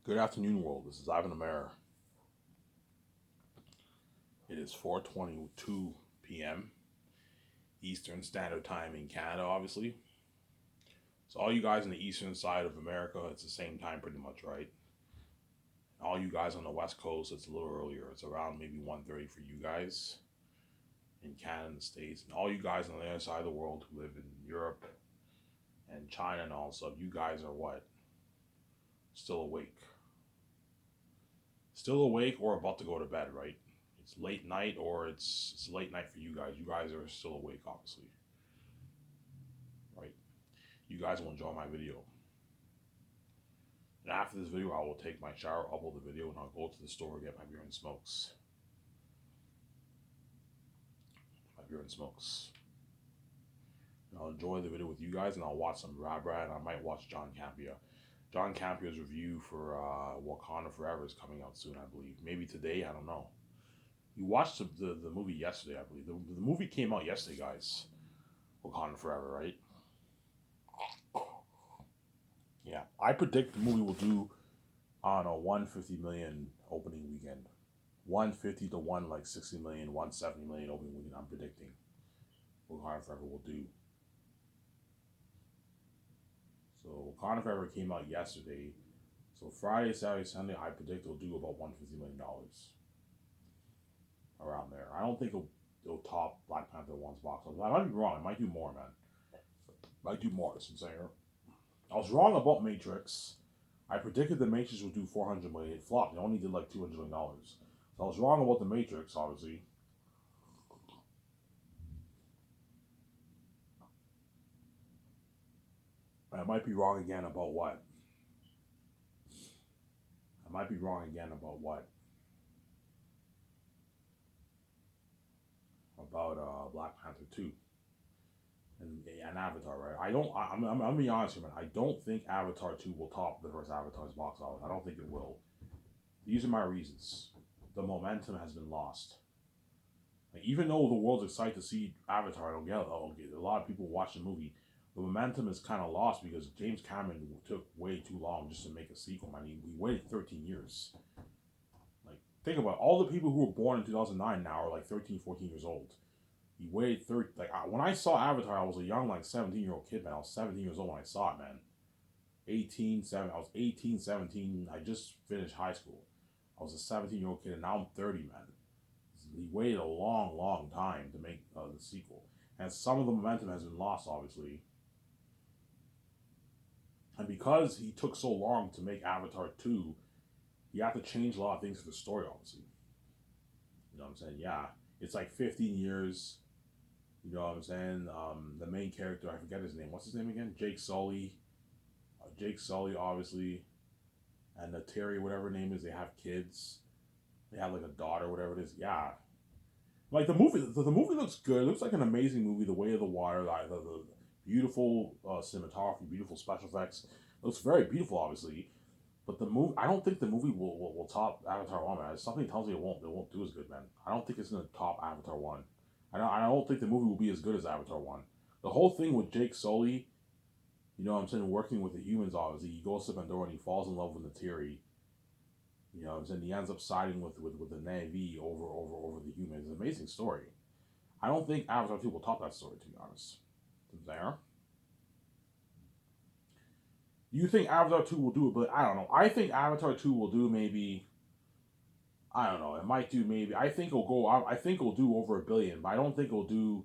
Good afternoon, world. This is Ivan Amara. It is 4:22 p.m. Eastern Standard Time in Canada, obviously. So all you guys on the eastern side of America, it's the same time pretty much, right? All you guys on the west coast, it's a little earlier. It's around maybe 1:30 for you guys in Canada and the States. And all you guys on the other side of the world who live in Europe and China and all stuff, you guys are what? Still awake. Still awake or about to go to bed, right? It's late night or it's late night for you guys. You guys are still awake, obviously, right? You guys will enjoy my video. And after this video, I will take my shower, upload the video, and I'll go to the store and get my beer and smokes. My beer and smokes. And I'll enjoy the video with you guys, and I'll watch some Brad, and I might watch John Campea. John Campea's review for Wakanda Forever is coming out soon, I believe. Maybe today, I don't know. You watched the movie yesterday, I believe. The movie came out yesterday, guys. Wakanda Forever, right? Yeah. I predict the movie will do, I don't know, 150 million opening weekend. 150 to 160 million, 170 million opening weekend, I'm predicting. Wakanda Forever will do. So Wakanda Forever came out yesterday. So Friday, Saturday, Sunday, I predict it'll do about $150 million. Around there. I don't think it'll top Black Panther 1's box office. I might be wrong. It might do more, man. It might do more, since I was wrong about Matrix. I predicted the Matrix would do 400 million. It flopped. It only did like $200 million. So I was wrong about the Matrix, obviously. And I might be wrong again about what? I might be wrong again about what? About Black Panther 2 and Avatar, right? I'm gonna be honest here, man. I don't think Avatar 2 will top the first Avatar's box office. I don't think it will. These are my reasons. The momentum has been lost. Like, even though the world's excited to see Avatar, I don't get it. A lot of people watch the movie. The momentum is kind of lost because James Cameron took way too long just to make a sequel. I mean, we waited 13 years. Like, think about it. All the people who were born in 2009 now are like 13, 14 years old. He waited 30. Like, when I saw Avatar, I was a young, like, 17-year-old kid, man. I was 17 years old when I saw it, man. I was 18, 17. I just finished high school. I was a 17-year-old kid, and now I'm 30, man. He waited a long, long time to make the sequel. And some of the momentum has been lost, obviously. And because he took so long to make Avatar 2, he had to change a lot of things for the story, obviously. You know what I'm saying? Yeah. It's like 15 years. You know what I'm saying? The main character, I forget his name. What's his name again? Jake Sully. Jake Sully, obviously. And Terry, whatever her name is, they have kids. They have like a daughter, whatever it is. Yeah. Like the movie looks good. It looks like an amazing movie. The Way of the Water, the beautiful cinematography, beautiful special effects. It looks very beautiful, obviously. But the movie, I don't think the movie will top Avatar 1, man. Something tells me it won't. It won't do as good, man. I don't think it's gonna top Avatar 1. I don't think the movie will be as good as Avatar 1. The whole thing with Jake Sully, you know what I'm saying, working with the humans, obviously, he goes to Pandora and he falls in love with Neytiri. You know what I'm saying? He ends up siding with the Na'vi over the humans. It's an amazing story. I don't think Avatar 2 will top that story, to be honest. There. You think Avatar 2 will do it, but I don't know. I think Avatar 2 will do maybe, I don't know, it might do maybe, I think it'll do over $1 billion, but I don't think it'll do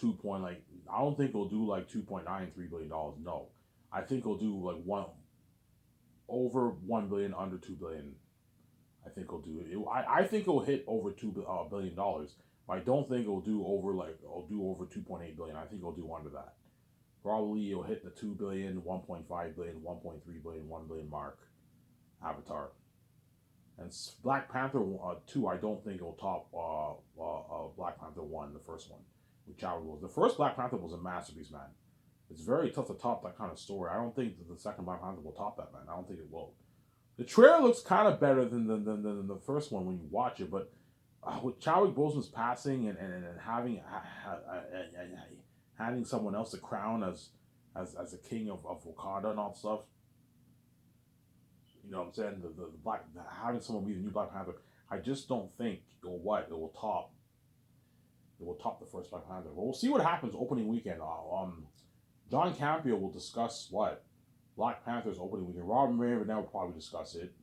I don't think it'll do like $2.93 billion. No. I think it'll do like over 1 billion, under 2 billion. I think it'll do it. I think it'll hit over $2 billion, but I don't think it'll do over 2.8 billion. I think it'll do under that. Probably it'll hit the 2 billion, 1.5 billion, 1.3 billion, 1 billion mark. Avatar. And Black Panther 2, I don't think it'll top Black Panther 1, the first one, with Chadwick Boseman. The first Black Panther was a masterpiece, man. It's very tough to top that kind of story. I don't think that the second Black Panther will top that, man. I don't think it will. The trailer looks kind of better than the first one when you watch it, but with Chadwick Boseman's passing and having someone else the crown as the king of Wakanda and all that stuff, You know what I'm saying? The Black having someone be the new Black Panther, I just don't think it will top the first Black Panther. But we'll see what happens opening weekend. John Campea will discuss what Black Panther's opening weekend. Robin Raven will probably discuss it.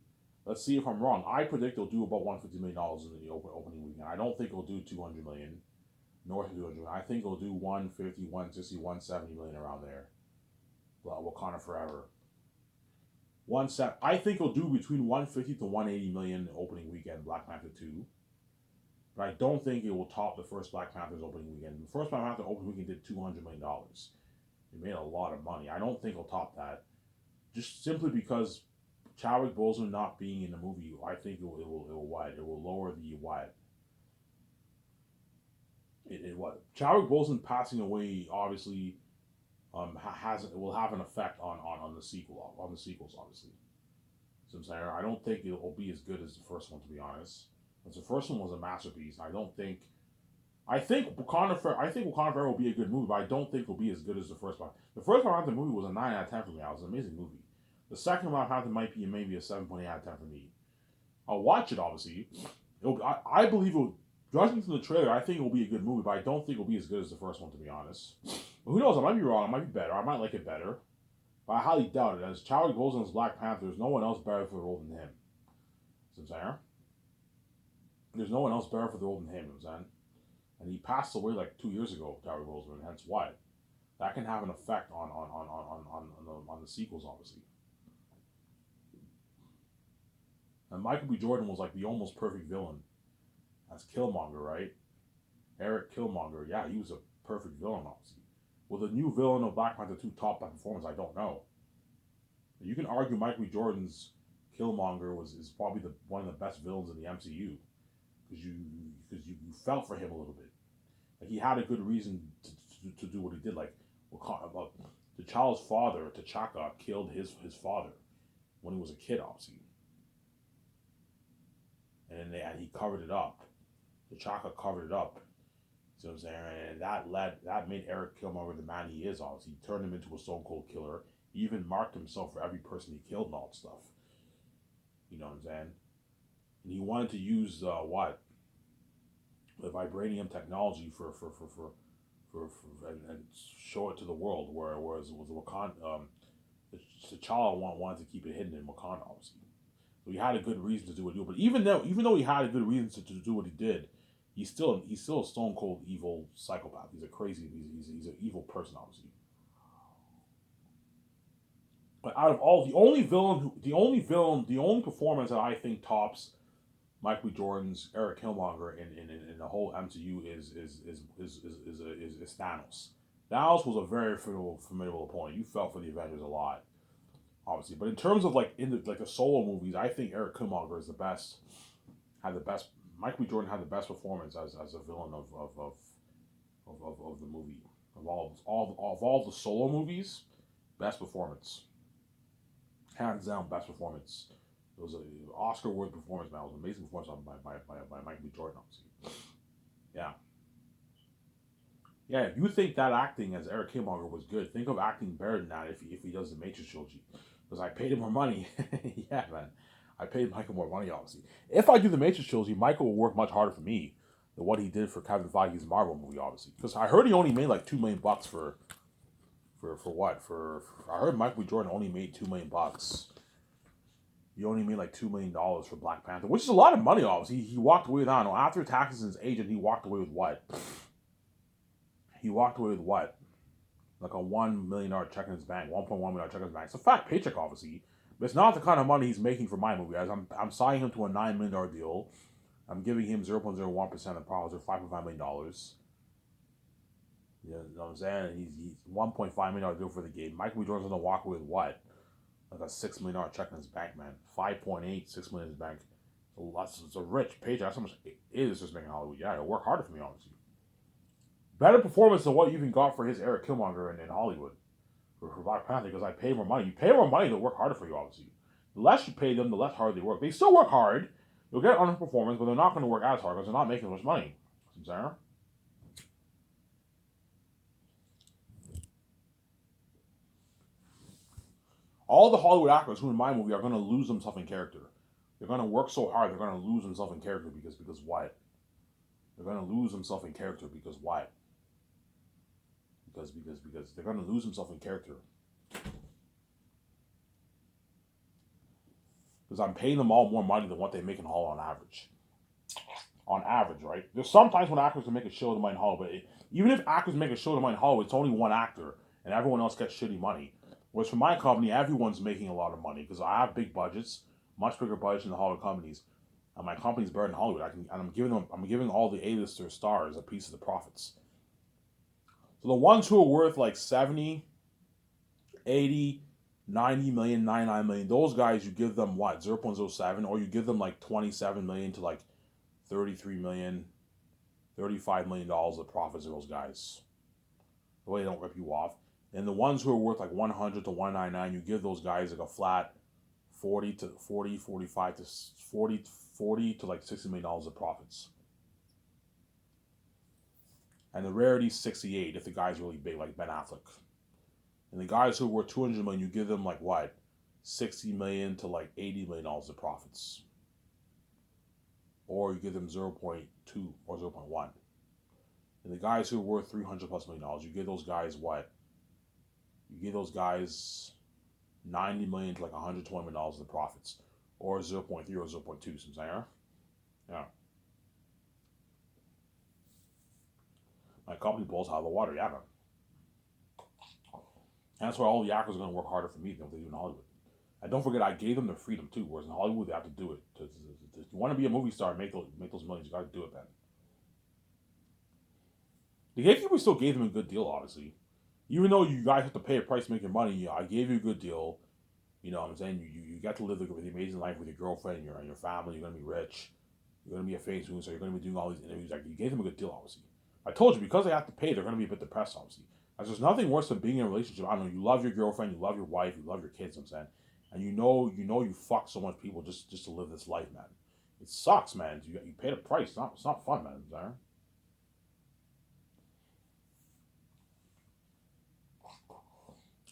Let's see if I'm wrong. I predict it'll do about $150 million in the opening weekend. I don't think it'll do 200 million, north of 200 million. I think it'll do 150, 160, 170 million around there. Wakanda Forever. I think it'll do between 150 to 180 million opening weekend. Black Panther 2. But I don't think it will top the first Black Panther's opening weekend. The first Black Panther opening weekend did $200 million. It made a lot of money. I don't think it'll top that. Just simply because Chadwick Boseman not being in the movie, I think it will lower the what? What? Chadwick Boseman passing away obviously will have an effect on the sequels obviously. So I'm saying I don't think it will be as good as the first one, to be honest. Because the first one was a masterpiece. I think Wakanda Forever will be a good movie, but I don't think it'll be as good as the first one. The first Black Panther movie was a 9 out of 10 for me. It was an amazing movie. The second Black Panther might be maybe a 7.8 out of 10 for me. I'll watch it, obviously. I believe it will, judging from the trailer, I think it will be a good movie, but I don't think it will be as good as the first one, to be honest. But who knows? I might be wrong. It might be better. I might like it better. But I highly doubt it. As Chadwick Boseman's Black Panther, there's no one else better for the role than him. You know what I'm saying? There's no one else better for the role than him. You know what I'm saying? And he passed away like 2 years ago, Chadwick Boseman. Hence why. That can have an effect on the sequels, obviously. And Michael B. Jordan was like the almost perfect villain as Killmonger, right? Eric Killmonger, yeah, he was a perfect villain, obviously. Will the new villain of Black Panther 2 top that performance? I don't know. You can argue Michael B. Jordan's Killmonger is probably one of the best villains in the MCU because you felt for him a little bit. Like he had a good reason to do what he did. Like T'Challa's father, T'Chaka, killed his father when he was a kid, obviously. And he covered it up. T'Chaka covered it up. You know what I'm saying? And that made Eric Killmonger the man he is, obviously. He turned him into a stone cold killer. He even marked himself for every person he killed and all that stuff. You know what I'm saying? And he wanted to use the vibranium technology for and show it to the world. Whereas with Wakanda, T'Challa wanted to keep it hidden in Wakanda, obviously. So he had a good reason to do what he did. But even though he had a good reason to do what he did, he's still a stone cold evil psychopath. He's an evil person, obviously. But out of all, the only performance that I think tops Michael B. Jordan's Eric Killmonger in the whole MCU is Thanos. Thanos was a very formidable opponent. You felt for the Avengers a lot, obviously. But in terms of the solo movies, I think Eric Killmonger is the best. Michael B. Jordan had the best performance as a villain of the movie of all the solo movies. Best performance, hands down, best performance. It was an Oscar-worthy performance, man. It was an amazing performance by Michael B. Jordan, obviously. Yeah. Yeah, if you think that acting as Eric Killmonger was good, think of acting better than that if he does the Matrix trilogy. Because I paid him more money. Yeah, man. I paid Michael more money, obviously. If I do the Matrix trilogy, Michael will work much harder for me than what he did for Kevin Feige's Marvel movie, obviously. Because I heard he only made like $2 million for what? I heard Michael B. Jordan only made $2 million. He only made like $2 million for Black Panther, which is a lot of money, obviously. He walked away with, I don't know, after taxes and his agent, he walked away with what? Like a $1 million check in his bank, $1.1 million check in his bank. It's a fat paycheck, obviously. But it's not the kind of money he's making for my movie. As I'm signing him to a $9 million deal. I'm giving him 0.01% of profits, or $5.5 million. You know what I'm saying? He's $1.5 million deal for the game. Michael B. Jordan's gonna walk away with what? Like a $6 million check in his bank, man. 5.8, $6 million in his bank. It's a rich paycheck. That's how much it is just making Hollywood. Yeah, it'll work harder for me, obviously. Better performance than what you even got for his Eric Killmonger in Hollywood for Black Panther, because I pay more money. You pay more money, they'll work harder for you, obviously. The less you pay them, the less hard they work. They still work hard. You'll get underperformance, but they're not going to work as hard because they're not making as much money. You know what I'm saying? All the Hollywood actors who in my movie are going to lose themselves in character. They're going to work so hard. They're going to lose themselves in character because what? They're going to lose themselves in character because what? Because they're going to lose themselves in character. Because I'm paying them all more money than what they make in Hollywood on average. On average, right? There's sometimes when actors can make a show to mine Hollywood, but even if actors make a show to mine Hollywood, it's only one actor and everyone else gets shitty money. Whereas for my company, everyone's making a lot of money because I have big budgets, much bigger budgets than the Hollywood companies. And my company's better than Hollywood. I'm giving all the A-lister stars a piece of the profits. So the ones who are worth like 70, 80, 90 million, 99 million, those guys you give them what, 0.07, or you give them like 27 million to like 33 million, $35 million of profits of those guys. The way they don't rip you off. And the ones who are worth like 100 to 199, you give those guys like a flat 40 to 40, 45 to 40 to like $60 million of profits. And the rarity 68 if the guy's really big, like Ben Affleck. And the guys who are worth 200 million, you give them like what? 60 million to like $80 million of profits. Or you give them 0.2 or 0.1. And the guys who are worth 300 plus million dollars, you give those guys what? You give those guys 90 million to like 120 million dollars of profits, or 0.3 or 0.2. Some saying, yeah. My company blows out of the water, yeah. And that's why all the actors are going to work harder for me than what they do in Hollywood. And don't forget, I gave them the freedom too. Whereas in Hollywood, they have to do it. If you want to be a movie star and make those millions, you got to do it, man. The gatekeeper still gave them a good deal, obviously. Even though you guys have to pay a price to make your money, I gave you a good deal. You know what I'm saying? You got to live the amazing life with your girlfriend and your family. You're going to be rich. You're going to be a famous influencer. You're going to be doing all these interviews. Like, you gave them a good deal, obviously. I told you, because they have to pay, they're going to be a bit depressed, obviously. As there's nothing worse than being in a relationship. I don't know, you love your girlfriend, you love your wife, you love your kids, I'm saying. And you fuck so much people just to live this life, man. It sucks, man. You pay the price. It's not fun, man. Sorry.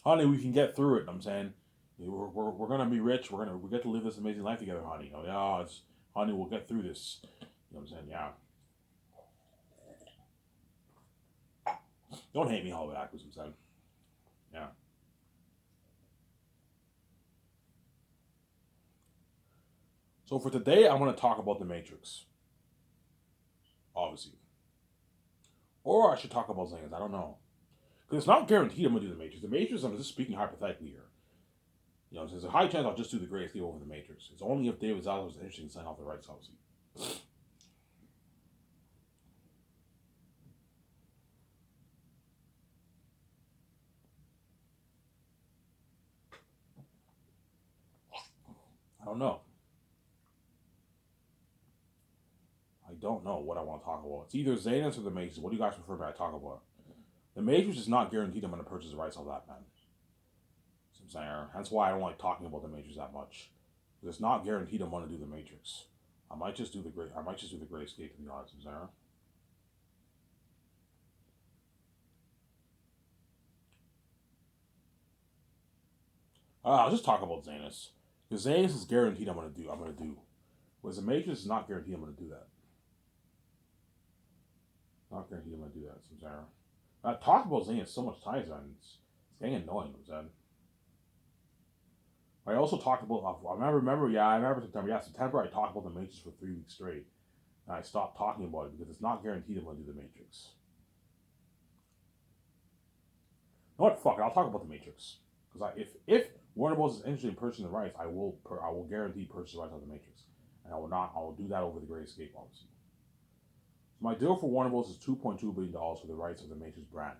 Honey, we can get through it. I'm saying, we're gonna be rich. We get to live this amazing life together, honey. Oh yeah, honey, we'll get through this. You know what I'm saying? Yeah. Don't hate me, Hollywood actors. I'm saying, yeah. So for today, I'm gonna talk about the Matrix, obviously, or I should talk about things. I don't know, because it's not guaranteed I'm gonna do the Matrix. The Matrix, I'm just speaking hypothetically here. You know, there's a high chance I'll just do the Great Escape over the Matrix. It's only if David Zaslav is interested in signing off the rights, obviously. I don't know. I don't know what I want to talk about. It's either Xanus or the Matrix. What do you guys prefer me to talk about? The Matrix is not guaranteed I'm going to purchase the rights of that, man. So I'm saying, that's why I don't like talking about the Matrix that much. It's not guaranteed I'm going to do the Matrix. I might just do the Great Escape, to be honest. I'm saying. I'll just talk about Xanus. Because Xanus is guaranteed I'm going to do. Whereas the Matrix is not guaranteed I'm going to do that. Not guaranteed I'm going to do that. So I'm saying. I talked about Xanus so much times, man. It's getting annoying. I'm saying. I also talked about. I remember September. Yeah, September. I talked about the Matrix for 3 weeks straight, and I stopped talking about it because it's not guaranteed I'm going to do the Matrix. You know what? Fuck it. I'll talk about the Matrix because if Warner Bros is interested in purchasing the rights, I will guarantee purchase the rights of the Matrix, and I will not. I will do that over the Great Escape, obviously. So my deal for Warner Bros is $2.2 billion for the rights of the Matrix brand.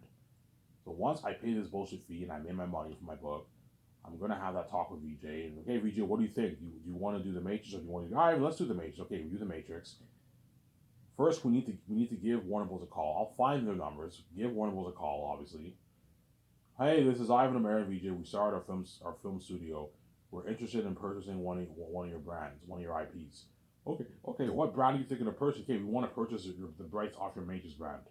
So once I pay this bullshit fee and I made my money from my book, I'm gonna have that talk with VJ. And okay, VJ, what do you think? Do you want to do the Matrix or do you want to? All right, let's do the Matrix. Okay, we do the Matrix. First, we need to give Warner Bros a call. I'll find their numbers. Give Warner Bros a call, obviously. Hey, this is Ivan American VJ. We started our film studio. We're interested in purchasing one of your brands, one of your IPs. Okay. What brand are you thinking of purchasing? Okay, we want to purchase the rights off your Matrix brand.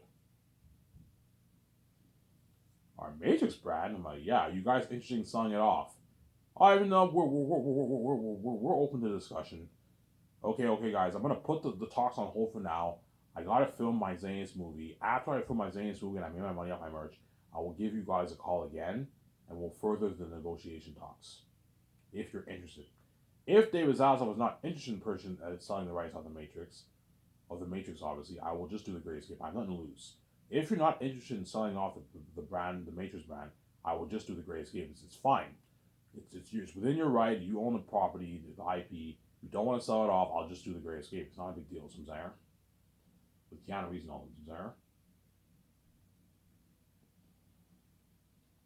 Our Matrix brand? I'm like, yeah. You guys interested in selling it off? I even know we're open to discussion. Okay, guys. I'm gonna put the talks on hold for now. I gotta film my Zane's movie. After I film my Zane's movie and I make my money off my merch, I will give you guys a call again, and we'll further the negotiation talks if you're interested. If David Zaslav was not interested in selling the rights of the Matrix, obviously, I will just do the Great Escape. I have nothing to lose. If you're not interested in selling off the brand, the Matrix brand, I will just do the Great Escape. It's fine. It's within your right. You own the property, the IP. You don't want to sell it off. I'll just do the Great Escape. It's not a big deal. Some there with Keanu Reeves and all them there.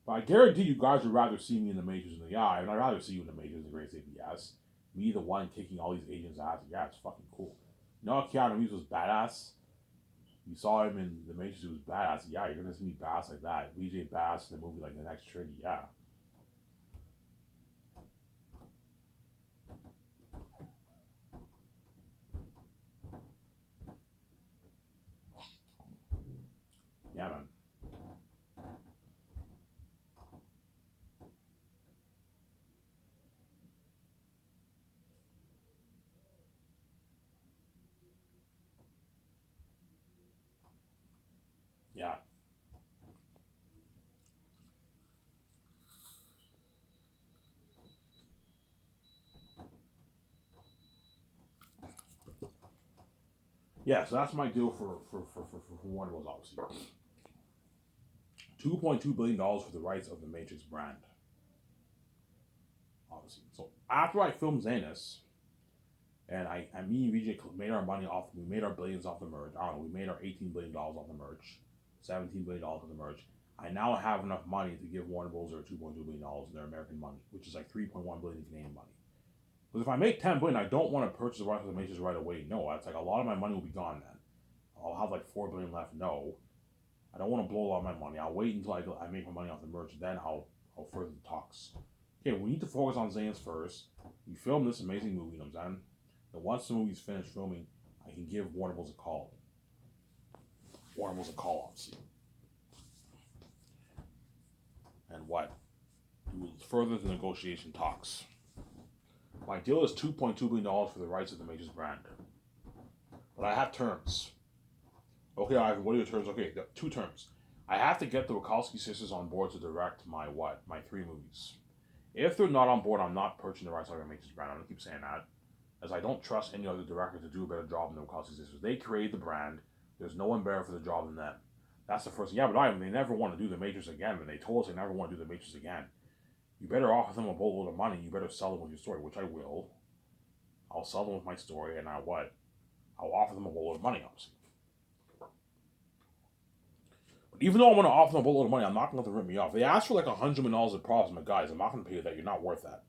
But I guarantee you guys would rather see me in the Matrix than I'd rather see you in the Matrix than the Great Escape. Yes, me the one kicking all these agents' ass. Yeah, it's fucking cool. You know, Keanu Reeves was badass. You saw him in the Matrix. He was badass. Yeah, you're gonna see me badass like that. VJ Bass in the movie like the next Trinity. Yeah. Yeah, man. Yeah. Yeah, so that's my deal for Warner Bros. Obviously, $2.2 billion for the rights of the Matrix brand. Obviously, so after I filmed Zanus, and me and VJ made our money off, we made our billions off the merch. I don't know, we made our $18 billion off the merch, $17 billion off the merch. I now have enough money to give Warner Bros. Their $2.2 billion in their American money, which is like 3.1 billion Canadian money. Because if I make 10 billion, I don't want to purchase the rights of the Matrix right away. No, that's like a lot of my money will be gone then. I'll have like 4 billion left. No, I don't want to blow a lot of my money. I'll wait until I make my money off the merch. Then I'll further the talks. Okay, we need to focus on Zane's first. We filmed this amazing movie, you know what I'm saying? And once the movie's finished filming, I can give Warner Bros. A call. Warner Bros. A call, obviously. And what? Do further the negotiation talks. My deal is $2.2 billion for the rights of the Matrix brand. But I have terms. Okay, Ivan, what are your terms? Okay, two terms. I have to get the Wachowski sisters on board to direct my what? My three movies. If they're not on board, I'm not purchasing the rights of the Matrix brand. I'm gonna keep saying that, as I don't trust any other director to do a better job than the Wachowski sisters. They create the brand. There's no one better for the job than them. That's the first thing. Yeah, but Ivan, they never want to do the Matrix again. When they told us they never want to do the Matrix again, you better offer them a boatload of money. You better sell them with your story, which I will. I'll sell them with my story, and I'll offer them a boatload of money, obviously. But even though I'm going to offer them a boatload of money, I'm not going to let them rip me off. They asked for like $100 million in profits. I'm like, guys, I'm not going to pay you that. You're not worth that.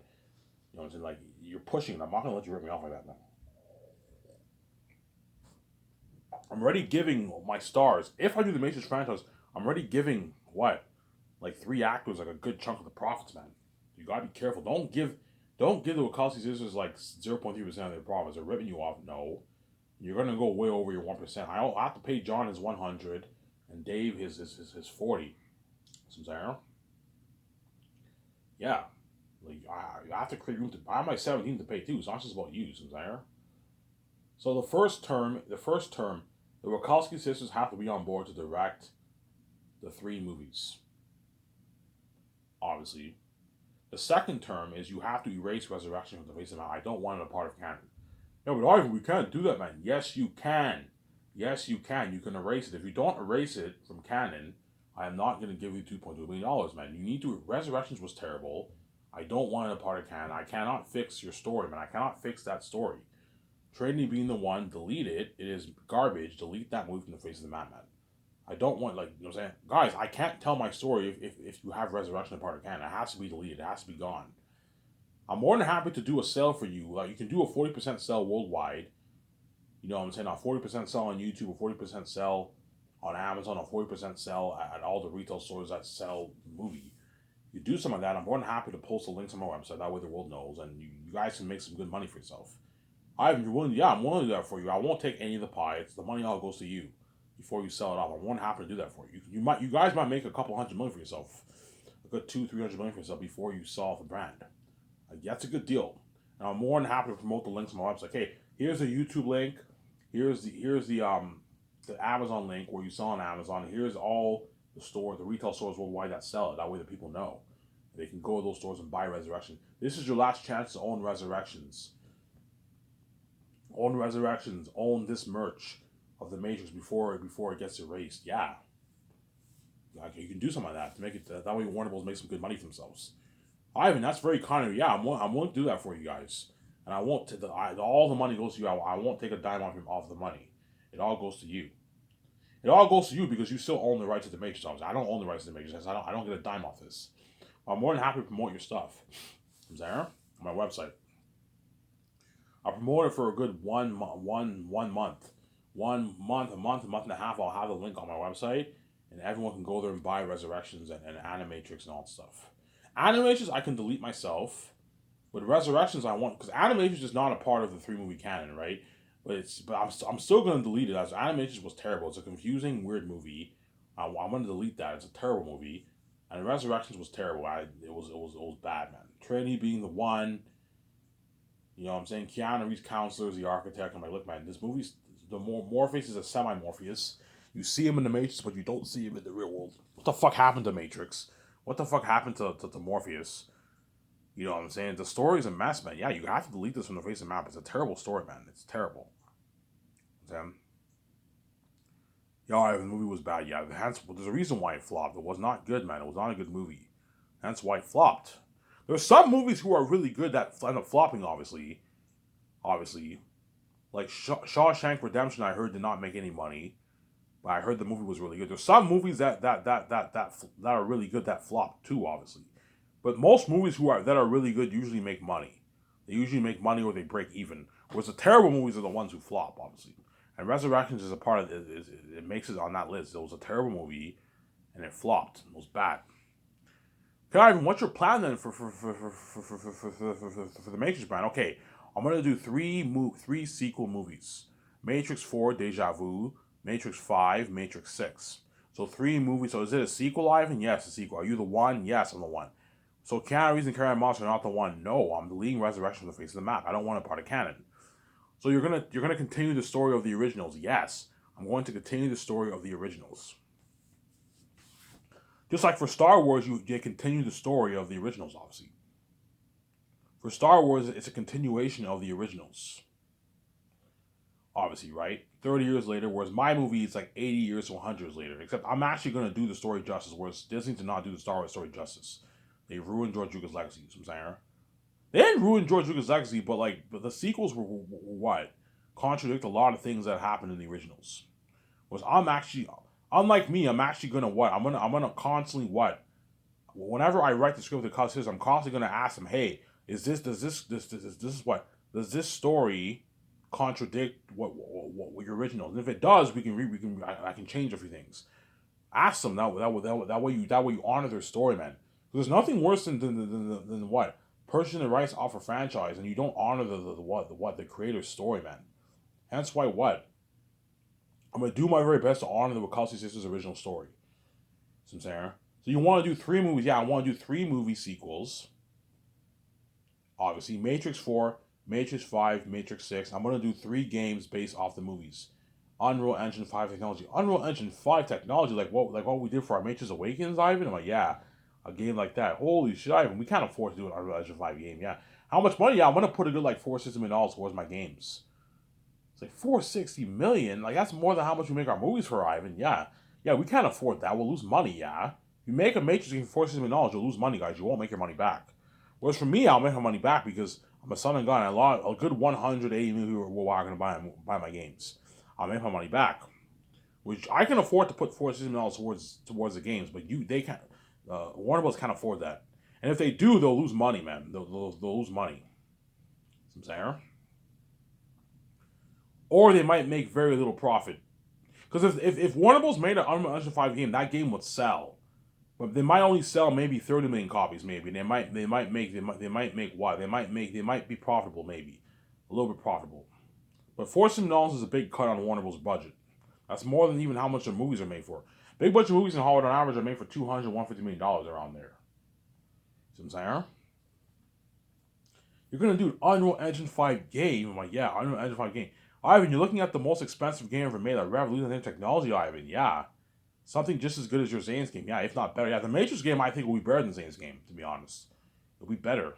You know what I'm saying? Like, you're pushing it. I'm not going to let you rip me off like that, man. I'm already giving my stars. If I do the Matrix franchise, I'm already giving what, like 3 actors, like a good chunk of the profits, man. You gotta be careful. Don't give the Wachowski sisters like 0.3% of their profits. They're ripping you off. No, you're gonna go way over your 1%. I have to pay John his 100, and Dave his 40. Some yeah. Like I have to create room to. I have my 17 to pay too. It's not just about you, some So the first term, the Wachowski sisters have to be on board to direct the three movies. Obviously, the second term is you have to erase Resurrection from the face of man. I don't want it a part of canon. No, but Ivan, we can't do that, man. Yes, you can. Yes, you can. You can erase it. If you don't erase it from canon, I am not going to give you $2.2 billion, man. You need to. Resurrections was terrible. I don't want it a part of canon. I cannot fix your story, man. I cannot fix that story. Trinity being the one, delete it. It is garbage. Delete that movie from the face of the madman. I don't want, like, you know what I'm saying? Guys, I can't tell my story if you have Resurrection a part of canon. It has to be deleted. It has to be gone. I'm more than happy to do a sale for you. Like, you can do a 40% sell worldwide. You know what I'm saying? A 40% sell on YouTube, a 40% sell on Amazon, a 40% sell at all the retail stores that sell the movie. You do something like that, I'm more than happy to post the links on my website. That way the world knows, and you guys can make some good money for yourself. I'm willing to do that for you. I won't take any of the pie. It's the money all goes to you before you sell it off. I'm more than happy to do that for you. You guys might make a couple $100 million for yourself, a good $200-300 million for yourself before you sell off the brand. Like, that's a good deal. And I'm more than happy to promote the links on my website. Hey, here's a YouTube link. Here's the Amazon link where you sell on Amazon. Here's all the retail stores worldwide that sell it. That way the people know. They can go to those stores and buy Resurrection. This is your last chance to own Resurrections. Own Resurrections. Own this merch of the Matrix before it gets erased. Yeah. Like, you can do something like that to make it that way Warner Bros. Make some good money for themselves. Ivan, that's very kind of you. Yeah, I'm willing to do that for you guys. And I won't. All the money goes to you. I won't take a dime off the money. It all goes to you. It all goes to you because you still own the rights to the Matrix. I don't own the rights to the Matrix. I don't get a dime off this. I'm more than happy to promote your stuff. There, on my website. I promote it for a good one month, a month and a half. I'll have the link on my website, and everyone can go there and buy Resurrections and Animatrix and all that stuff. Animatrix I can delete myself, but Resurrections I want because Animatrix is not a part of the 3-movie canon, right? But I'm still gonna delete it as Animatrix was terrible. It's a confusing, weird movie. I'm gonna delete that. It's a terrible movie, and Resurrections was terrible. It was bad, man. Trinity being the one. You know what I'm saying? Keanu Reeves' counselor is the architect. I'm like, look, man, this movie's Morpheus is a semi-Morpheus. You see him in the Matrix, but you don't see him in the real world. What the fuck happened to Matrix? What the fuck happened to Morpheus? You know what I'm saying? The story's a mess, man. Yeah, you have to delete this from the face of the map. It's a terrible story, man. It's terrible. Yeah, the movie was bad. Yeah, there's a reason why it flopped. It was not good, man. It was not a good movie. That's why it flopped. There's some movies who are really good that end up flopping, obviously. Like Shawshank Redemption, I heard did not make any money, but I heard the movie was really good. There's some movies that are really good that flop too, obviously. But most movies that are really good usually make money. They usually make money or they break even. Whereas the terrible movies are the ones who flop, obviously. And Resurrections is a part of it. It makes it on that list. It was a terrible movie, and it flopped. It was bad. Okay, Ivan, what's your plan then for the Matrix brand? Okay, I'm gonna do three sequel movies: Matrix 4, Deja Vu; Matrix 5, Matrix 6. So 3 movies. So is it a sequel, Ivan? Yes, a sequel. Are you the one? Yes, I'm the one. So Keanu Reeves and Carrie Moss are not the one. No, I'm deleting Resurrection from the face of the map. I don't want a part of canon. So you're gonna continue the story of the originals. Yes, I'm going to continue the story of the originals. Just like for Star Wars, they continue the story of the originals, obviously. For Star Wars, it's a continuation of the originals. Obviously, right? 30 years later, whereas my movie is like 80 years to 100 years later. Except I'm actually going to do the story justice, whereas Disney did not do the Star Wars story justice. They ruined George Lucas' legacy, you know what I'm saying? They didn't ruin George Lucas' legacy, but the sequels were what? Contradict a lot of things that happened in the originals. Was unlike me, I'm actually gonna what? I'm gonna constantly what? Whenever I write the script with the customs, I'm constantly gonna ask them, hey, does this story contradict what your original? And if it does, I can change a few things. Ask them that way you honor their story, man. There's nothing worse than what? Purchasing the rights off a franchise and you don't honor the creator's story, man. Hence why what? I'm gonna do my very best to honor the Wachowski sisters' original story. See what I'm saying? So you want to do 3 movies? Yeah, I want to do 3 movie sequels. Obviously, Matrix 4, Matrix 5, Matrix 6. I'm gonna do 3 games based off the movies. Unreal Engine 5 technology. Unreal Engine 5 technology, like what we did for our Matrix Awakens, Ivan. I'm like, yeah, a game like that. Holy shit, Ivan, we can't afford to do an Unreal Engine 5 game. Yeah, how much money? Yeah, I'm gonna put a good like $460 million towards my games. It's like $460 million. Like that's more than how much we make our movies for, Ivan. Yeah, we can't afford that. We'll lose money. Yeah, you make a Matrix for $460 million, you'll lose money, guys. You won't make your money back. Whereas for me, I'll make my money back because I'm a son of God. And a good 180 million people are going to buy my games. I'll make my money back, which I can afford to put $460 million towards the games, but they can't. Warner Bros. Can't afford that. And if they do, they'll lose money, man. They'll lose money. See what I'm saying? Or they might make very little profit. Because if Warner Bros. Made an Unreal Engine 5 game, that game would sell. But they might only sell maybe 30 million copies, maybe. They might make what? They might be profitable, maybe. A little bit profitable. But $460 million is a big cut on Warner Bros. Budget. That's more than even how much their movies are made for. Big budget movies in Hollywood on average are made for $200, $150 million around there. See what I'm saying? You're gonna do an Unreal Engine 5 game. I'm like, yeah, Unreal Engine 5 game. Ivan, you're looking at the most expensive game ever made, a revolutionary technology, Ivan. Yeah. Something just as good as your Zane's game. Yeah, if not better. Yeah, the Matrix game I think will be better than Zane's game, to be honest. It'll be better.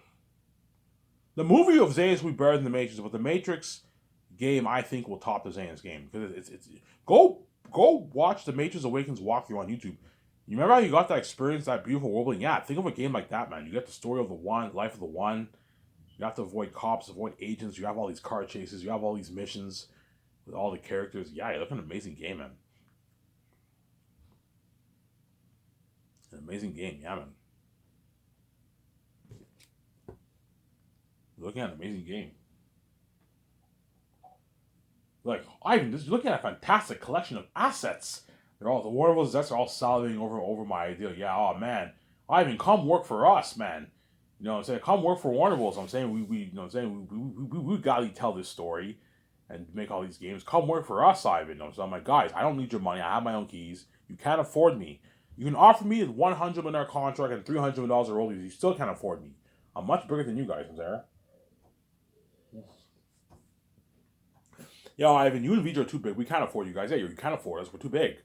The movie of Zane's will be better than the Matrix, but the Matrix game I think will top the Zane's game. Because it's go watch the Matrix Awakens walkthrough on YouTube. You remember how you got that experience, that beautiful world building? Yeah, think of a game like that, man. You get the story of the one, life of the one. You have to avoid cops, avoid agents. You have all these car chases. You have all these missions with all the characters. Yeah, you're looking at an amazing game, man. An amazing game, yeah, man. You're looking at an amazing game. Like, Ivan, you're looking at a fantastic collection of assets. They're all the Warner Bros. Assets are all salivating over my idea. Yeah, oh man, Ivan, come work for us, man. You know what I'm saying? Come work for Warner Bros. I'm saying we you know what I'm saying we gotta tell this story and make all these games. Come work for us, Ivan. You know, so I'm like, guys, I don't need your money. I have my own keys. You can't afford me. You can offer me a $100 million contract and $300 million of royalties. You still can't afford me. I'm much bigger than you guys, Sarah. Yeah, Ivan, you and VJ are too big. We can't afford you guys. Yeah, you can't afford us. We're too big.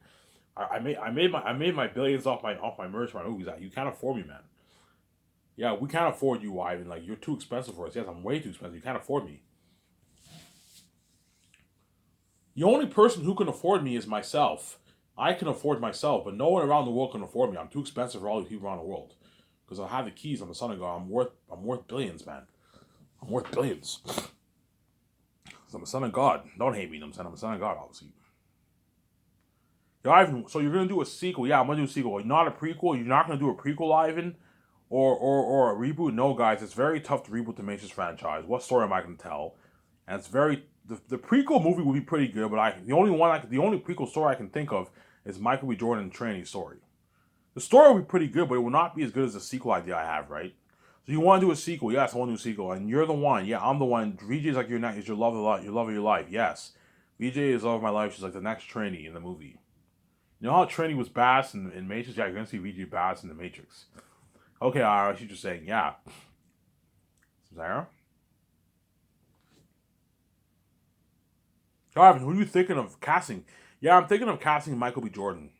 I made my billions off my merch, my movies. You can't afford me, man. Yeah, we can't afford you, Ivan. Like, you're too expensive for us. Yes, I'm way too expensive. You can't afford me. The only person who can afford me is myself. I can afford myself, but no one around the world can afford me. I'm too expensive for all the people around the world. Because I have the keys. I'm the son of God. I'm worth billions, man. I'm worth billions. I'm a son of God. Don't hate me. I'm a son of God, obviously. Ivan, so you're gonna do a sequel? Yeah, I'm gonna do a sequel. Not a prequel. You're not gonna do a prequel, Ivan, or a reboot. No, guys, it's very tough to reboot the Matrix franchise. What story am I gonna tell? And it's very the prequel movie would be pretty good, but the only prequel story I can think of is Michael B. Jordan and Trinity story. The story will be pretty good, but it will not be as good as the sequel idea I have, right? So you want to do a sequel? Yes, I want to do a sequel, and you're the one. Yeah, I'm the one. VJ is like is your love of your love. Yes, VJ is love of my life. She's like the next Trinity in the movie. You know how Trinity was badass in Matrix? Yeah, you're gonna see VJ badass in the Matrix. Okay, alright, she's just saying, yeah. Sarah? Alright, who are you thinking of casting? Yeah, I'm thinking of casting Michael B. Jordan.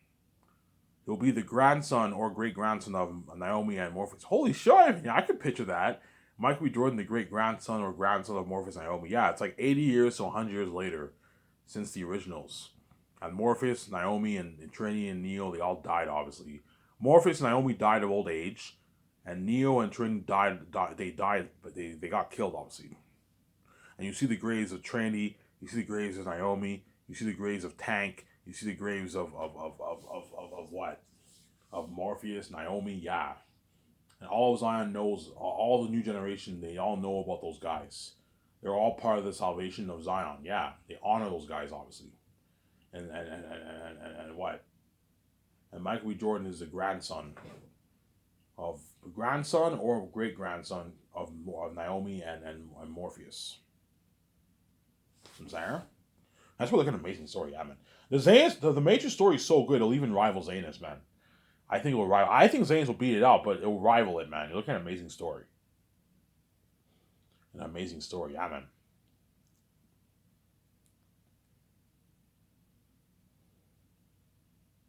He'll be the grandson or great grandson of Naomi and Morpheus. Holy shit, I could picture that. Michael B. Jordan, the great grandson or grandson of Morpheus and Naomi. Yeah, it's like 80 years to 100 years later since the originals. And Morpheus, Naomi, and Trinity and Neo, they all died, obviously. Morpheus and Naomi died of old age, and Neo and Trinity died, but they got killed, obviously. And you see the graves of Trinity, you see the graves of Naomi, you see the graves of Tank, you see the graves of what? Of Morpheus, Naomi, yeah. And all of Zion knows, all the new generation, they all know about those guys. They're all part of the salvation of Zion, yeah. They honor those guys, obviously. And what? And Michael B. Jordan is the grandson or great grandson of Naomi and Morpheus. From Zara. That's really like an amazing story, yeah, man. The Matrix story is so good it'll even rival Zanus, man. I think it will rival. I think Zanus will beat it out, but it will rival it, man. You're looking at an amazing story. An amazing story, yeah, man.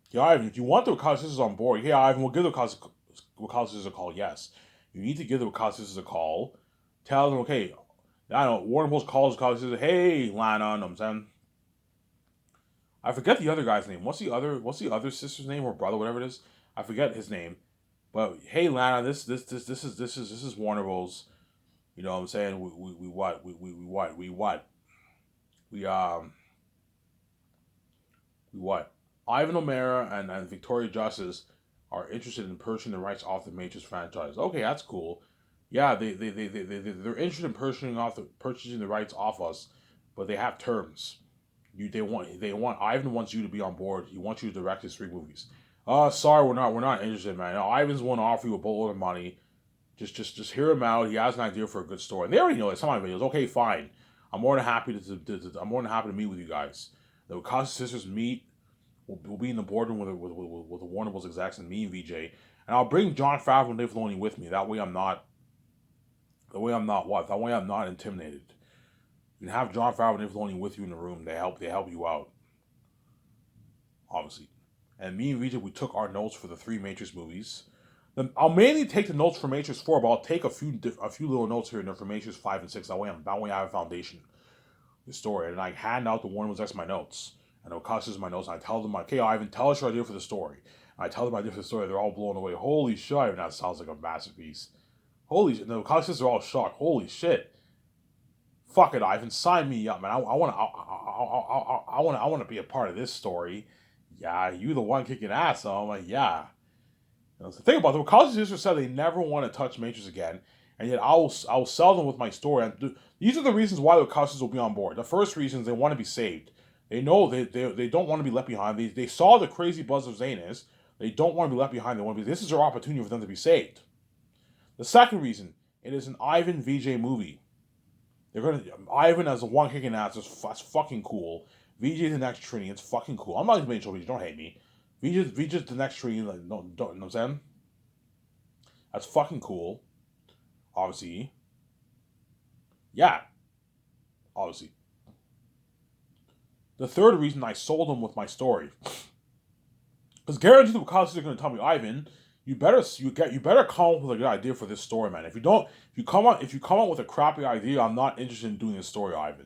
Yeah, Ivan, if you want the Wakanda Sisters on board, yeah, Ivan, we'll give the Wakanda Sisters a call. Yes, you need to give the Wakanda Sisters a call. Tell them, okay, I don't know. Warner Bros. Calls the Wakanda Sisters. Hey, Lana, you know what I'm saying. I forget the other guy's name. What's the other sister's name or brother, whatever it is? I forget his name. But hey, Lana, this is Warner Bros. You know what I'm saying? We what we we what Ivan O'Mara and Victoria Justice are interested in purchasing the rights off the Matrix franchise. Okay, that's cool. Yeah, they're interested in purchasing the rights off us, but they have terms. They want Ivan wants you to be on board. He wants you to direct his 3 movies. Sorry, we're not interested, man. No, Ivan's want to offer you a boatload of money. Just hear him out. He has an idea for a good story. And they already know it. Some of my videos. Okay, fine. I'm more than happy I'm more than happy to meet with you guys. The Wakanda sisters meet. We'll be in the boardroom with the Warner Bros. Execs and me and VJ. And I'll bring Jon Favreau and Dave Filoni with me. That way I'm not The way I'm not what? The way I'm not intimidated. You can have Jon Favreau and Dave Filoni with you in the room. They help you out, obviously. And me and Vijay, we took our notes for the 3 Matrix movies. Then I'll mainly take the notes for Matrix 4, but I'll take a few little notes here and there for Matrix 5 and 6. That way I have a foundation, the story, and I hand out the one was my notes, and the Wakashi's my notes. And I tell them, okay, Ivan, tell us your idea for the story. And I tell them my idea for the story. They're all blown away. Holy shit, Ivan, that sounds like a masterpiece. Holy shit, the Wakashi's are all shocked. Holy shit. Fuck it, Ivan, sign me up, man. I want to be a part of this story. Yeah, you the one kicking ass. So I'm like, yeah. So think about it. The Wachowski sisters said they never want to touch Matrix again, and yet I will sell them with my story. And these are the reasons why the Wachowskis will be on board. The first reason is they want to be saved. They know they don't want to be left behind. They saw the crazy buzz of Zanus. They don't want to be left behind. They want to be. This is their opportunity for them to be saved. The second reason, it is an Ivan VJ movie. They're gonna Ivan as a one kicking ass. That's fucking cool. VJ the next Trini. It's fucking cool. I'm not even making sure. Don't hate me. VJ's the next Trini. Like, no, don't you know what I'm saying? That's fucking cool. Obviously. Yeah. Obviously. The third reason I sold them with my story. Because guaranteed the Wachowskis are going to tell me, Ivan, you better come up with a good idea for this story, man. If you come out with a crappy idea, I'm not interested in doing this story, Ivan.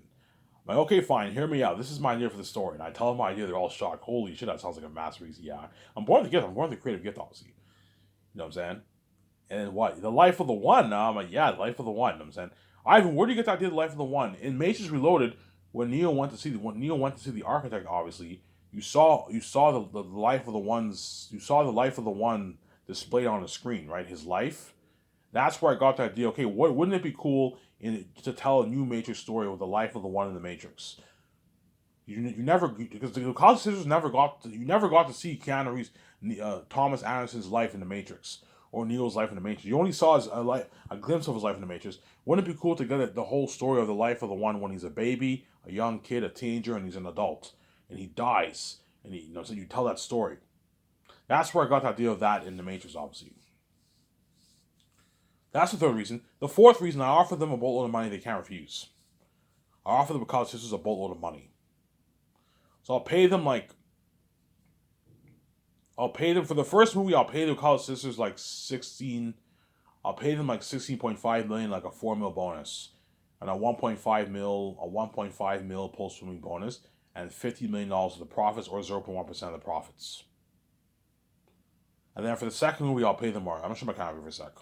I'm like, okay, fine, hear me out. This is my idea for the story. And I tell them my idea, they're all shocked. Holy shit, that sounds like a masterpiece. Yeah. I'm born with the gift. I'm born with the creative gift, obviously. You know what I'm saying? And what? The Life of the One. I'm like, yeah, the Life of the One. You know what I'm saying? Ivan, where do you get the idea of the Life of the One? In Matrix Reloaded, when Neo went to see the architect, obviously, you saw the life of the ones. You saw the life of the one displayed on the screen, right? His life. That's where I got the idea. Okay, wouldn't it be cool to tell a new Matrix story with the life of the one in the Matrix? You never, because the Wachowski sisters never got to see Keanu Reeves, Thomas Anderson's life in the Matrix, or Neo's life in the Matrix. You only saw a glimpse of his life in the Matrix. Wouldn't it be cool to get the whole story of the life of the one when he's a baby, a young kid, a teenager, and he's an adult, and he dies, and so you tell that story. That's where I got the idea of that in the Matrix, obviously. That's the third reason. The fourth reason, I offer them a boatload of money they can't refuse. I offer the Wachowski sisters a boatload of money. So I'll pay them for the first movie. I'll pay the Wachowski sisters like 16. I'll pay them like 16.5 million, like a 4 mil bonus, and a 1.5 mil post movie bonus, and $50 million of the profits, or 0.1% of the profits. And then for the second movie, I'll pay them more. I'm gonna show my camera for a sec.